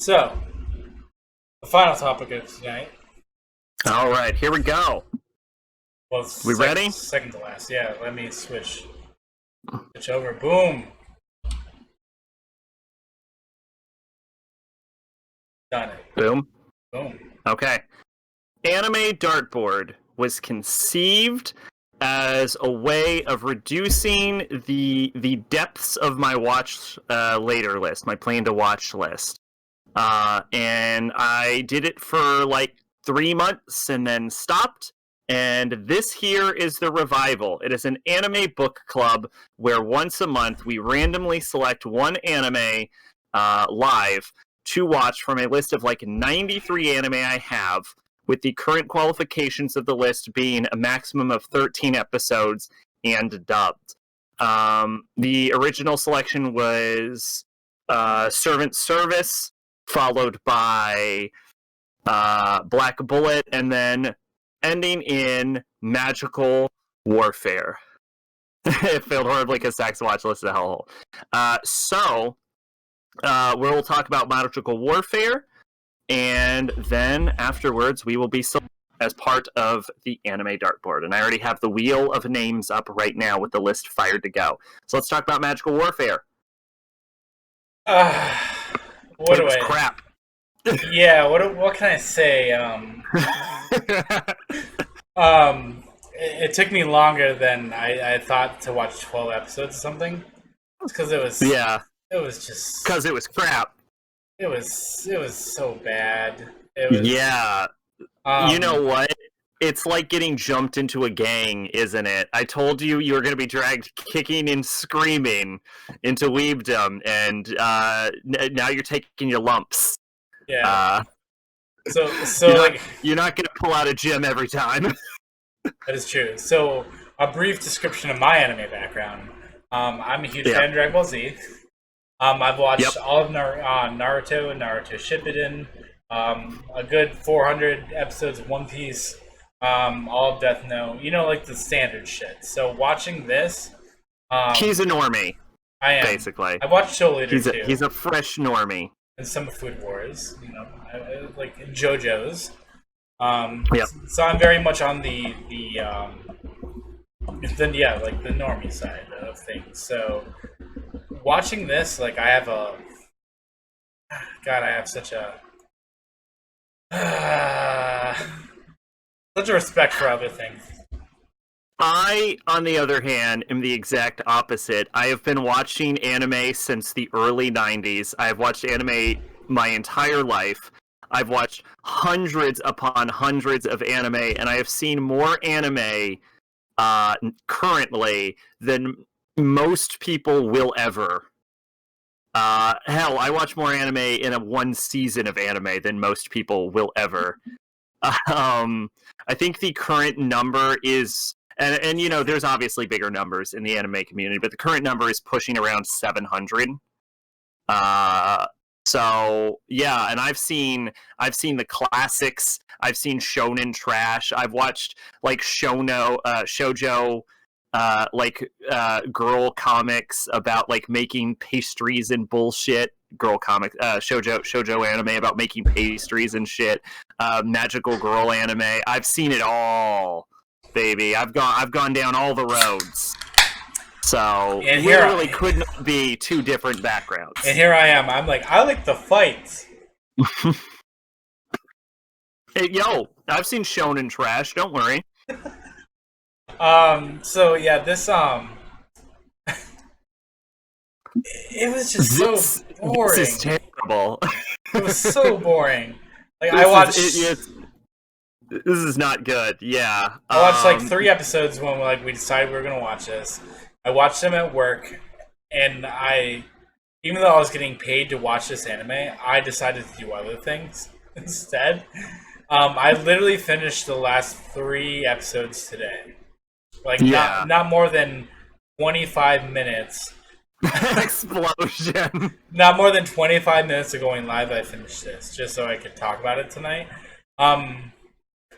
So, the final topic of tonight. All right, here we go. Well, We ready? Second to last. Yeah, let me switch over. Boom. Done it. Boom. Boom. Okay. Anime Dartboard was conceived as a way of reducing the depths of my watch later list, my plan to watch list. And I did it for like 3 months and then stopped. And this here is the revival. It is an anime book club where once a month we randomly select one anime live to watch from a list of like 93 anime I have, with the current qualifications of the list being a maximum of 13 episodes and dubbed. The original selection was Servant Service, followed by Black Bullet, and then ending in Magical Warfare. It failed horribly because Zach's watch list is a hellhole. So we'll talk about Magical Warfare, and then afterwards we will be as part of the anime dartboard. And I already have the wheel of names up right now with the list fired to go. So let's talk about Magical Warfare. What was crap. Yeah, what can I say? It took me longer than I thought to watch 12 episodes or something. It's because it was it was just because it was crap. It was so bad. It was, yeah. You know what? It's like getting jumped into a gang, isn't it? I told you you were going to be dragged kicking and screaming into weebdom, and now you're taking your lumps. Yeah. So you're not going to pull out a gym every time. That is true. So a brief description of my anime background. I'm a huge fan of Dragon Ball Z. I've watched all of Naruto and Naruto Shippuden, a good 400 episodes of One Piece, all of Death Note, like the standard shit. So watching this... he's a normie. I am. Basically. I watched Show Leader too. He's a fresh normie. And some Food Wars, I like JoJo's. So I'm very much on the normie side of things. So watching this, I have such a respect for other things. I, on the other hand, am the exact opposite. I have been watching anime since the early 90s. I have watched anime my entire life. I've watched hundreds upon hundreds of anime, and I have seen more anime currently than most people will ever. Hell, I watch more anime in one season of anime than most people will ever. I think the current number is... And there's obviously bigger numbers in the anime community, but the current number is pushing around 700. So yeah, and I've seen the classics. I've seen shonen trash. I've watched shoujo, girl comics about making pastries and bullshit. Girl comic, shoujo anime about making pastries and shit. Magical girl anime. I've seen it all. Baby, I've gone down all the roads. So literally could not be two different backgrounds. And here I am. I like the fights. Hey, I've seen shonen trash. Don't worry. So yeah, this it was just so boring. This is terrible. It was so boring. I watched. This is not good. Yeah, I watched 3 episodes when we decided we were gonna watch this. I watched them at work, and even though I was getting paid to watch this anime, I decided to do other things instead. I literally finished the last 3 episodes today. Not more than 25 minutes. Explosion. Not more than 25 minutes of going live, I finished this just so I could talk about it tonight.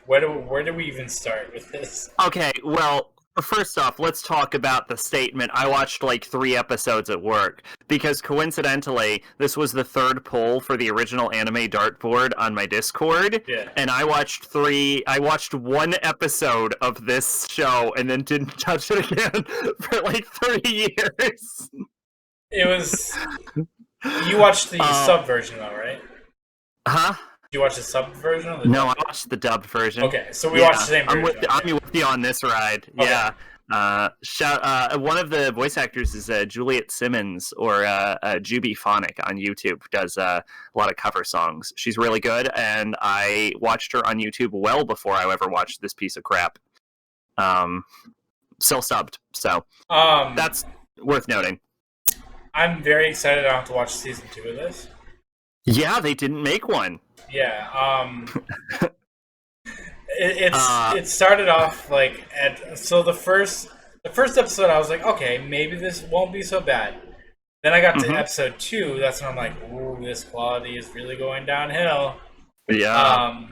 Where do we even start with this? Okay, well, First off, let's talk about the statement. I watched like 3 episodes at work because coincidentally, this was the 3rd poll for the original anime dartboard on my Discord, Yeah. and I watched 1 episode of this show and then didn't touch it again for like 30 years. It was. You watched the sub version, though, right? Huh? Did you watch the sub version? Or the No, dub? I watched the dubbed version. Okay, so we watched the same version. I'm with you on this ride. Okay. Yeah. One of the voice actors is Juliet Simmons, or Juby Phonic on YouTube. Does a lot of cover songs. She's really good, and I watched her on YouTube well before I ever watched this piece of crap. Still subbed, so that's worth noting. I'm very excited. I don't have to watch season 2 of this. Yeah, they didn't make one. Yeah. It started off like the first episode. I was like, okay, maybe this won't be so bad. Then I got to episode 2. That's when I'm like, ooh, this quality is really going downhill. Yeah.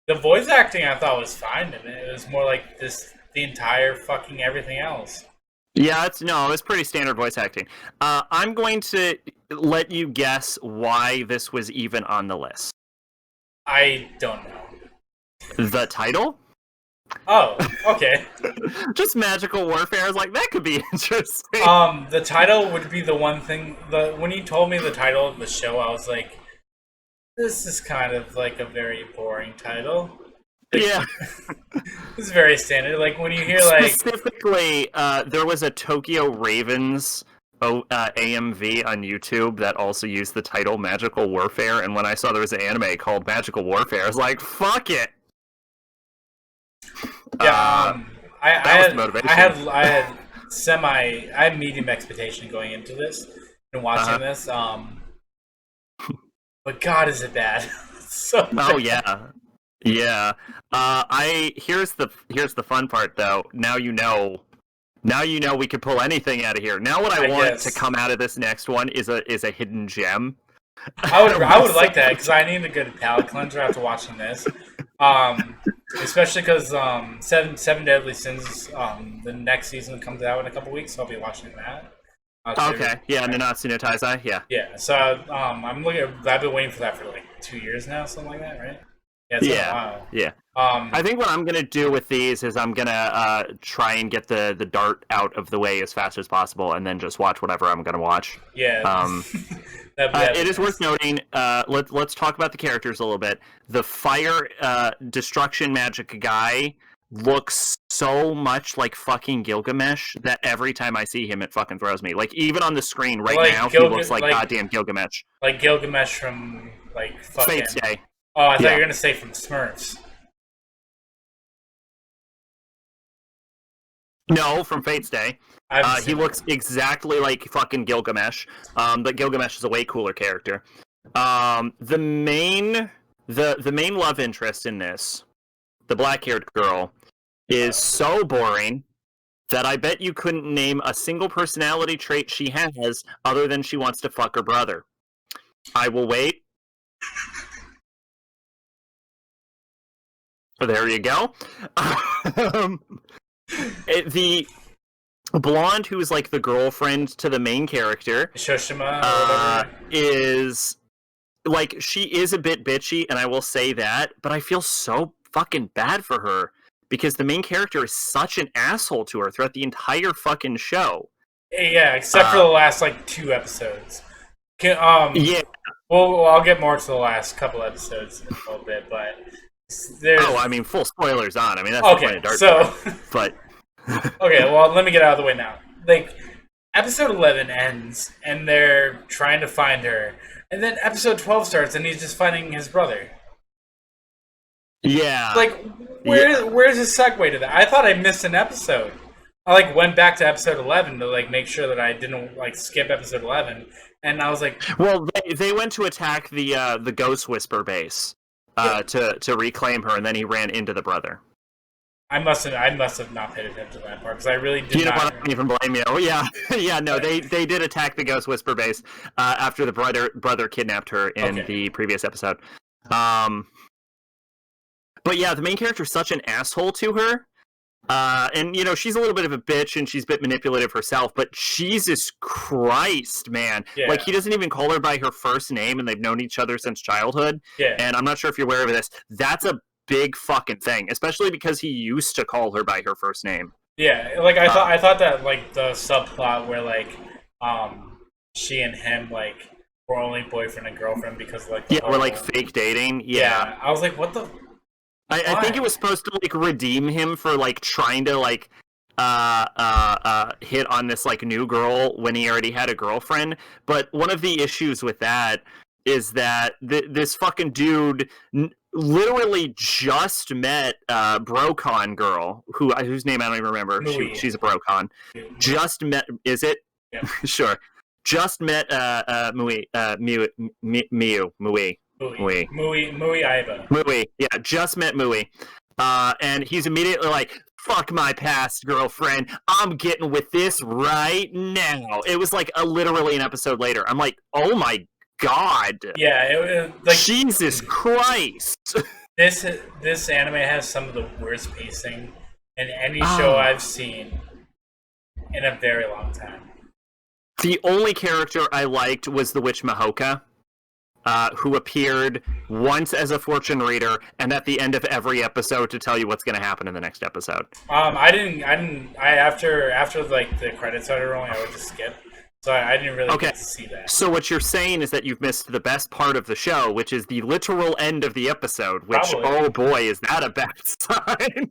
The voice acting I thought was fine in it. It was more like the entire fucking everything else. Yeah, it's pretty standard voice acting. I'm going to let you guess why this was even on the list. I don't know. The title? Oh, okay. Just magical warfare. I was like, that could be interesting. The title would be the one thing. When you told me the title of the show, I was like, this is kind of like a very boring title. Yeah. It's very standard. Like when you hear like specifically, there was a Tokyo Ravens AMV on YouTube that also used the title Magical Warfare, and when I saw there was an anime called Magical Warfare, I was like, fuck it. Yeah, I had medium expectation going into this and watching this. But God, is it bad? So bad. Oh yeah. Yeah. Here's the fun part though. Now you know we could pull anything out of here. Now what I want to come out of this next one is a hidden gem. I would like that because I need a good palate cleanser after watching this. Especially because Seven Deadly Sins, the next season comes out in a couple weeks, so I'll be watching that. Okay, yeah, Nanatsu no Taizai, yeah. Yeah, so I've been waiting for that for like 2 years now, something like that, right? Yeah, it's been a while. Yeah. I think what I'm gonna do with these is I'm gonna try and get the dart out of the way as fast as possible, and then just watch whatever I'm gonna watch. Yeah. It is worth noting. Let's talk about the characters a little bit. The fire destruction magic guy looks so much like fucking Gilgamesh that every time I see him, it fucking throws me. Like even on the screen right now, he looks like goddamn Gilgamesh. Like Gilgamesh from like fucking Fate's Day. Oh, I thought you were gonna say from Smurfs. No, from Fate's Day. He looks exactly like fucking Gilgamesh, but Gilgamesh is a way cooler character. The main love interest in this, the black-haired girl, is so boring that I bet you couldn't name a single personality trait she has other than she wants to fuck her brother. I will wait. There you go. The blonde who is like the girlfriend to the main character, Shoshima, is like, she is a bit bitchy, and I will say that, but I feel so fucking bad for her because the main character is such an asshole to her throughout the entire fucking show. Yeah, except for the last like 2 episodes. Yeah. Well, I'll get more to the last couple episodes in a little bit, but I mean, full spoilers on. I mean, that's okay. Dark so, but okay, well, let me get out of the way now. Like, episode 11 ends, and they're trying to find her, and then episode 12 starts, and he's just finding his brother. Yeah. Like, where's the segue to that? I thought I missed an episode. I like went back to episode 11 to like make sure that I didn't like skip episode 11, and I was like, well, they went to attack the Ghost Whisper base. To reclaim her, and then he ran into the brother. I must have not paid attention to that part because I really did you not. I don't even blame you. Oh, yeah, yeah. No, they did attack the Ghost Whisper base after the brother kidnapped her in the previous episode. But yeah, the main character is such an asshole to her And she's a little bit of a bitch and she's a bit manipulative herself, but Jesus Christ, man. Yeah. Like, he doesn't even call her by her first name, and they've known each other since childhood. Yeah. And I'm not sure if you're aware of this. That's a big fucking thing, especially because he used to call her by her first name. Yeah, like I thought that like the subplot where like she and him like were only boyfriend and girlfriend because like we're like fake dating. Yeah. I was like, what the? I think it was supposed to like redeem him for like trying to like hit on this like new girl when he already had a girlfriend. But one of the issues with that is that this fucking dude literally just met Brocon girl whose name I don't even remember. She's a Brocon. Just met. Is it? Yeah. Sure. Just met Mui Aiba. Mui, yeah, just met Mui. And he's immediately like, fuck my past girlfriend, I'm getting with this right now. It was like literally an episode later. I'm like, oh my god. Yeah, it like Jesus Christ. This anime has some of the worst pacing in any show I've seen in a very long time. The only character I liked was the witch Mahoka, who appeared once as a fortune reader and at the end of every episode to tell you what's going to happen in the next episode. After like the credits started rolling, I would just skip. So I didn't really get to see that. So what you're saying is that you've missed the best part of the show, which is the literal end of the episode, which, oh boy, is that a bad sign.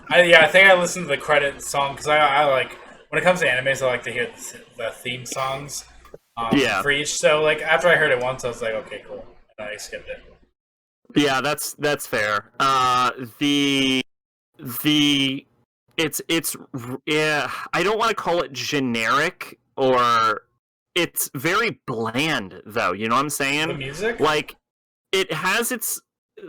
I think I listened to the credit song, because I like, when it comes to animes, I like to hear the theme songs for each. So like after I heard it once, I was like, okay, cool. And I skipped it. Yeah, that's fair. It's I don't want to call it generic, or it's very bland though, you know what I'm saying? The music? Like, it has its,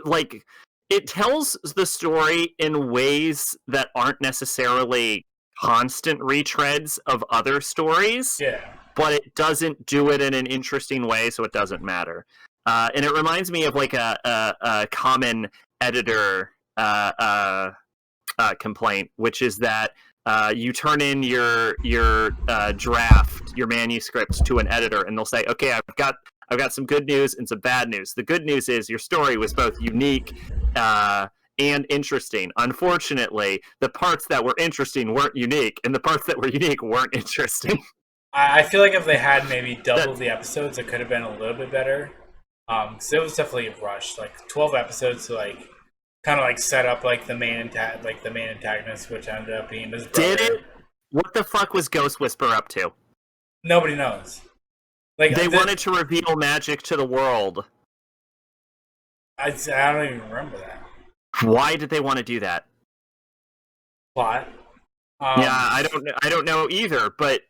like, it tells the story in ways that aren't necessarily constant retreads of other stories. Yeah. But it doesn't do it in an interesting way, so it doesn't matter. And it reminds me of like a common editor complaint, which is that you turn in your draft, your manuscript to an editor, and they'll say, "Okay, I've got some good news and some bad news. The good news is your story was both unique and interesting. Unfortunately, the parts that were interesting weren't unique, and the parts that were unique weren't interesting." I feel like if they had maybe doubled the episodes, it could have been a little bit better. Because it was definitely rushed. Like 12 episodes to like kind of like set up like the main antagonist, which ended up being his brother. Did it? What the fuck was Ghost Whisper up to? Nobody knows. Like they wanted to reveal magic to the world. I don't even remember that. Why did they want to do that? Plot. Yeah, I don't know either. But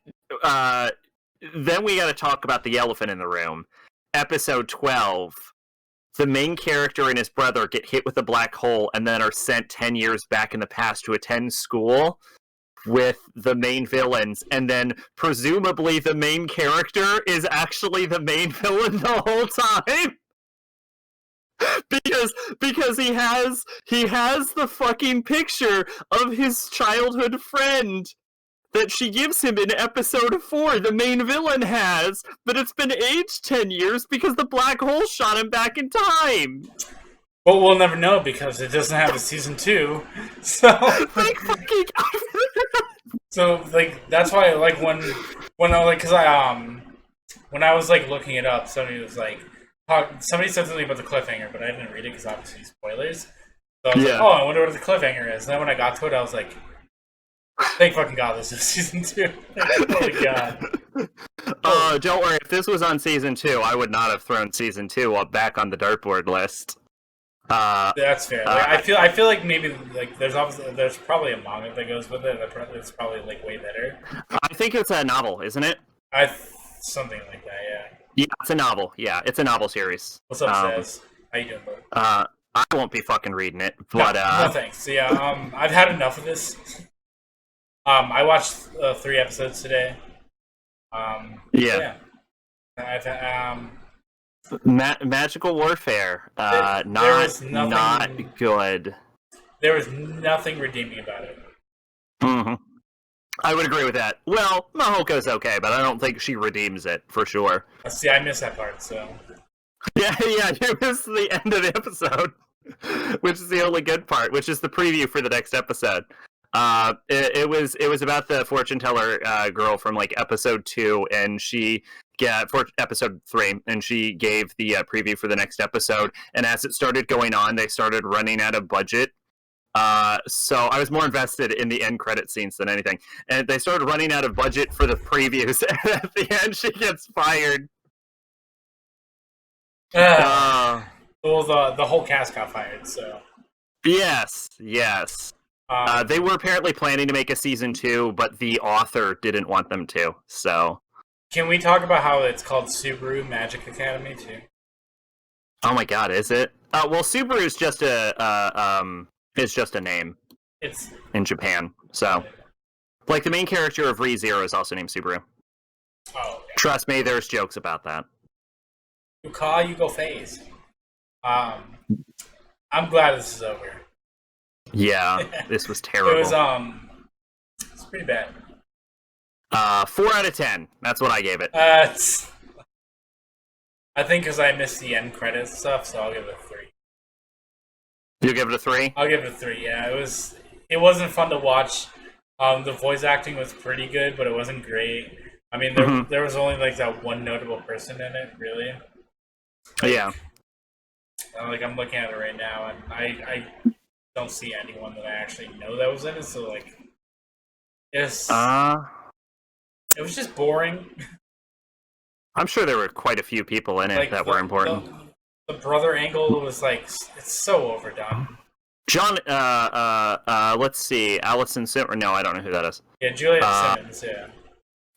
then we got to talk about the elephant in the room. Episode 12. The main character and his brother get hit with a black hole and then are sent 10 years back in the past to attend school with the main villains, and then presumably the main character is actually the main villain the whole time. Because he has the fucking picture of his childhood friend that she gives him in episode 4, the main villain has, but it's been aged 10 years because the black hole shot him back in time. Well, we'll never know because it doesn't have a season 2. So, like, fucking. So, like, that's why, like, when I like, cause when I was like looking it up, somebody was like, somebody said something about the cliffhanger, but I didn't read it because obviously spoilers. So I was like, oh, I wonder what the cliffhanger is. And then when I got to it, I was like, thank fucking God this is season 2. Oh my God. Don't worry. If this was on season 2, I would not have thrown season 2 up back on the dartboard list. That's fair. Like, I feel like maybe like there's probably a manga that goes with it. It's probably like way better. I think it's a novel, isn't it? Something like that. Yeah. Yeah, it's a novel. Yeah, it's a novel series. What's up, Saz? How you doing, bud? I won't be fucking reading it, but no thanks. So, yeah, I've had enough of this. I watched 3 episodes today. Yeah. Magical Warfare. Not good. There was nothing redeeming about it. Mm-hmm. I would agree with that. Well, Mahoko's okay, but I don't think she redeems it for sure. See, I missed that part. So Yeah, you missed the end of the episode, which is the only good part, which is the preview for the next episode. It was about the fortune teller girl from like episode 2, and for episode 3, and she gave the preview for the next episode. And as it started going on, they started running out of budget. So I was more invested in the end credit scenes than anything. And they started running out of budget for the previews, and at the end, she gets fired. well, the whole cast got fired. So yes. They were apparently planning to make a season 2, but the author didn't want them to. So, can we talk about how it's called Subaru Magic Academy too? oh my god, is it? Well, Subaru is just a name. It's in Japan. So, like the main character of ReZero is also named Subaru. Oh, okay. Trust me, there's jokes about that. You call, you go phase. I'm glad this is over. Yeah, this was terrible. It's pretty bad. 4 out of 10. That's what I gave it. I think because I missed the end credits stuff, so I'll give it a 3. You give it a 3? I'll give it a 3. Yeah, it wasn't fun to watch. The voice acting was pretty good, but it wasn't great. I mean, there was only like that one notable person in it, really. Yeah. Like I'm looking at it right now, and I don't see anyone that I actually know that was in it. So like, it was just boring. I'm sure there were quite a few people in it like that were important. The brother angle was like, it's so overdone. John, let's see, Allison Simmons. No, I don't know who that is. Yeah, Juliet Simmons. Yeah.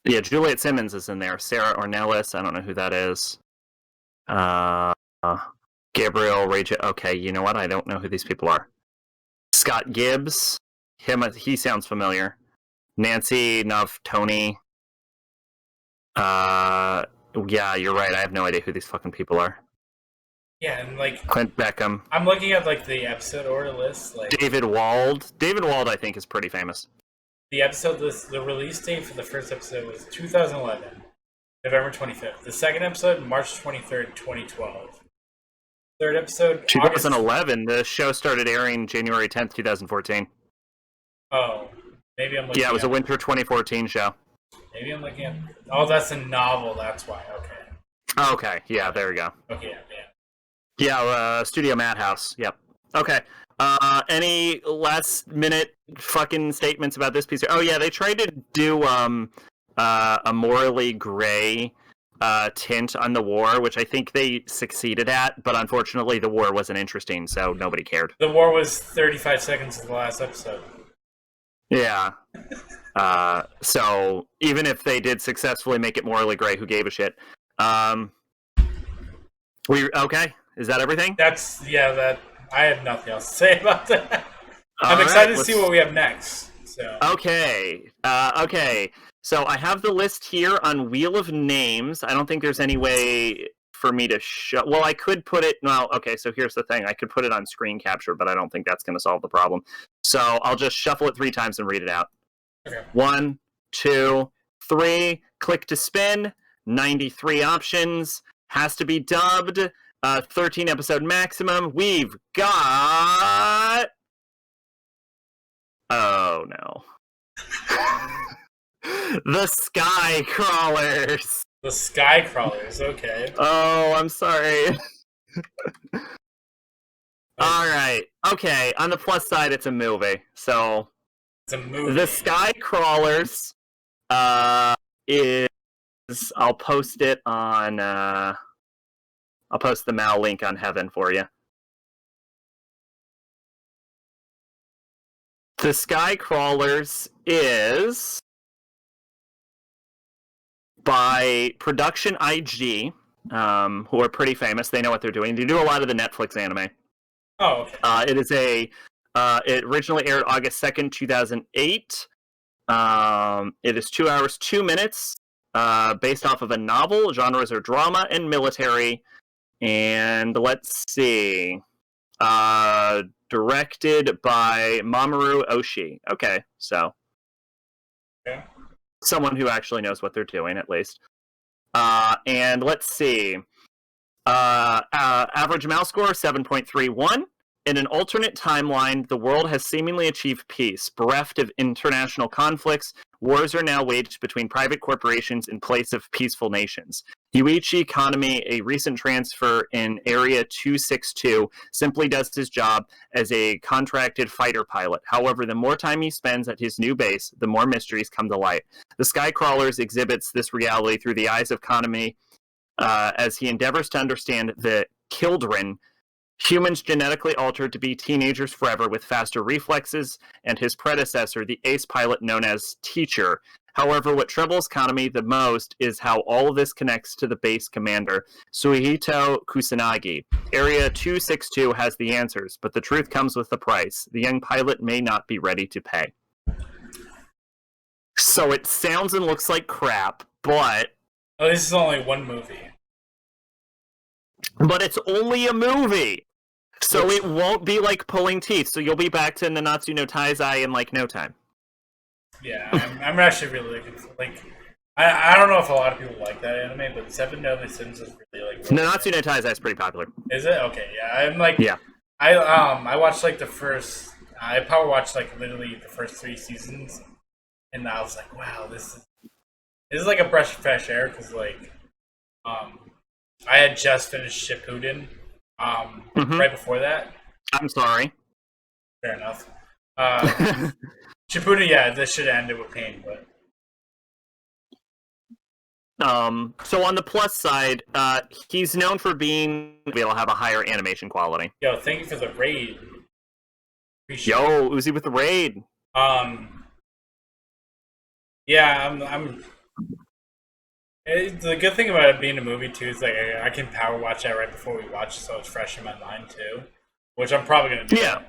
Yeah, Juliet Simmons is in there. Sarah Ornelas, I don't know who that is. Gabriel Rage. Okay, you know what? I don't know who these people are. Scott Gibbs. He sounds familiar. Nancy Navtoni. Yeah, you're right. I have no idea who these fucking people are. Yeah, and like Clint Beckham. I'm looking at like the episode order list. Like David Wald. David Wald, I think, is pretty famous. the episode list, the release date for the first episode was 2011, November 25th. The second episode, March 23rd, 2012. Third episode, 2011. The show started airing January 10th, 2014. Oh, maybe I'm looking. Yeah, it was a winter 2014 show. Maybe I'm looking at. Oh, that's a novel. That's why. Okay. Okay. Yeah, there we go. Okay. Yeah. Yeah, Studio Madhouse. Yep. Okay. Any last minute fucking statements about this piece? Oh yeah, they tried to do a morally gray tint on the war, which I think they succeeded at, but unfortunately the war wasn't interesting, so nobody cared. The war was 35 seconds of the last episode. Yeah. So even if they did successfully make it morally gray, who gave a shit? Okay? Is that everything? That I have nothing else to say about that. I'm excited to see what we have next. So Okay. Okay. So I have the list here on Wheel of Names. I don't think there's any way for me to show. Well, I could put it. Well, okay. So here's the thing. I could put it on screen capture, but I don't think that's going to solve the problem. So I'll just shuffle it 3 times and read it out. Okay. 1, 2, 3. Click to spin. 93 options. Has to be dubbed. 13 episode maximum. We've got. Oh no. The Sky Crawlers. The Sky Crawlers. Okay. Oh, I'm sorry. All right. Okay. On the plus side, it's a movie. So It's a movie. The Sky Crawlers is. I'll post it on. I'll post the Mal link on Heaven for you. The Sky Crawlers is by Production IG, who are pretty famous. They know what they're doing. They do a lot of the Netflix anime. Oh, okay. It is it originally aired August 2nd, 2008. It is 2 hours, 2 minutes, based off of a novel. Genres are drama and military. And let's see. Directed by Mamoru Oshii. Okay, so someone who actually knows what they're doing, at least. And let's see. Average mouse score 7.31. In an alternate timeline, the world has seemingly achieved peace. Bereft of international conflicts, wars are now waged between private corporations in place of peaceful nations. Yuichi Kaname, a recent transfer in Area 262, simply does his job as a contracted fighter pilot. However, the more time he spends at his new base, the more mysteries come to light. The Skycrawlers exhibits this reality through the eyes of Kaname as he endeavors to understand the Children, humans genetically altered to be teenagers forever with faster reflexes, and his predecessor, the ace pilot known as Teacher. However, what troubles Kaname the most is how all of this connects to the base commander, Suihito Kusanagi. Area 262 has the answers, but the truth comes with the price. The young pilot may not be ready to pay. So it sounds and looks like crap, but... Oh, this is only one movie. But it's only a movie! So it won't be like pulling teeth, so you'll be back to Nanatsu no Taizai in like no time. Yeah, I'm actually really like... I don't know if a lot of people like that anime, but Seven Deadly Sins is really like... Nanatsu no Taizai is pretty popular. Is it? Okay, yeah. I'm like... Yeah. I watched like the first... I probably watched like literally the first 3 seasons, and I was like, wow, this is like a breath of fresh air, because like... I had just finished Shippuden right before that. I'm sorry. Fair enough. Shippuden, yeah, this should have ended with pain, but... So on the plus side, he's known for being able to have a higher animation quality. Yo, thank you for the raid. Appreciate Yo, Uzi with the raid. Yeah, I'm the good thing about it being a movie too is like I can power watch that right before we watch it, so it's fresh in my mind too. Which I'm probably gonna do. Yeah.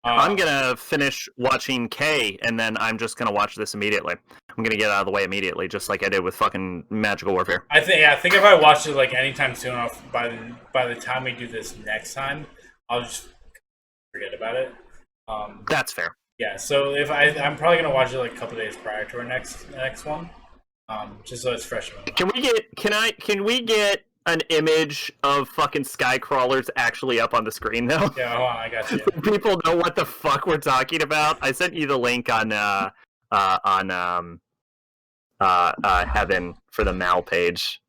I'm gonna finish watching K, and then I'm just gonna watch this immediately. I'm gonna get out of the way immediately, just like I did with fucking Magical Warfare. I think if I watch it like anytime soon, by the time we do this next time, I'll just forget about it. That's fair. Yeah, so if I'm probably gonna watch it like a couple days prior to our next one, just so it's fresh in my mind. Can we get an image of fucking Skycrawlers actually up on the screen though? Yeah, hold on, I got you. People know what the fuck we're talking about. I sent you the link on Heaven for the Mal page.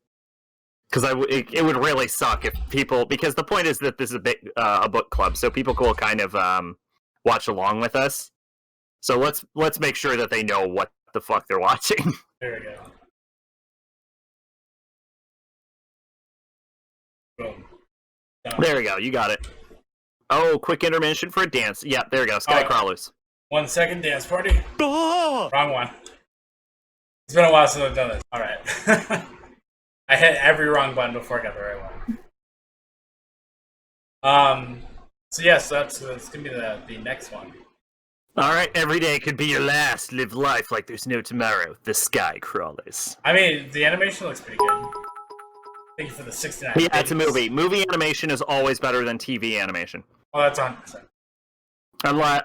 Because it would really suck if people, because the point is that this is a book club, so people will kind of watch along with us. So let's make sure that they know what the fuck they're watching. There we go. Boom. Done. There we go. You got it. Oh, quick intermission for a dance. Yeah, there we go. Skycrawlers. 1 second dance party. Oh! Wrong one. It's been a while since I've done this. All right. I hit every wrong button before I got the right one. So yes, that's gonna be the next one. All right, every day could be your last. Live life like there's no tomorrow. The Skycrawlers. I mean, the animation looks pretty good. Thank you for the 69. Yeah, it's a movie. Movie animation is always better than TV animation. Oh, that's 100%.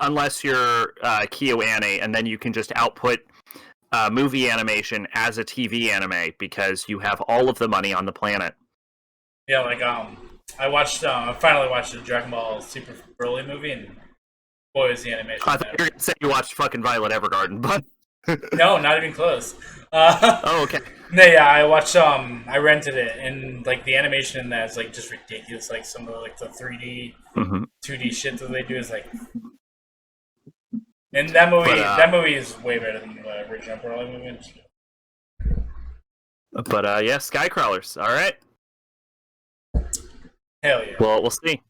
Unless you're KyoAni, and then you can just output movie animation as a TV anime because you have all of the money on the planet. Yeah, like I finally watched the Dragon Ball Super Broly movie, and boy, is the animation. I thought you were gonna say you watched fucking Violet Evergarden, but no, not even close. Oh, okay. No, yeah, I watched. I rented it, and like the animation in that is like just ridiculous. Like some of like the 3D, 2D shit that they do is like. And that movie is way better than the original Broly movie. But yeah, Skycrawlers. All right. Hell yeah. Well, we'll see.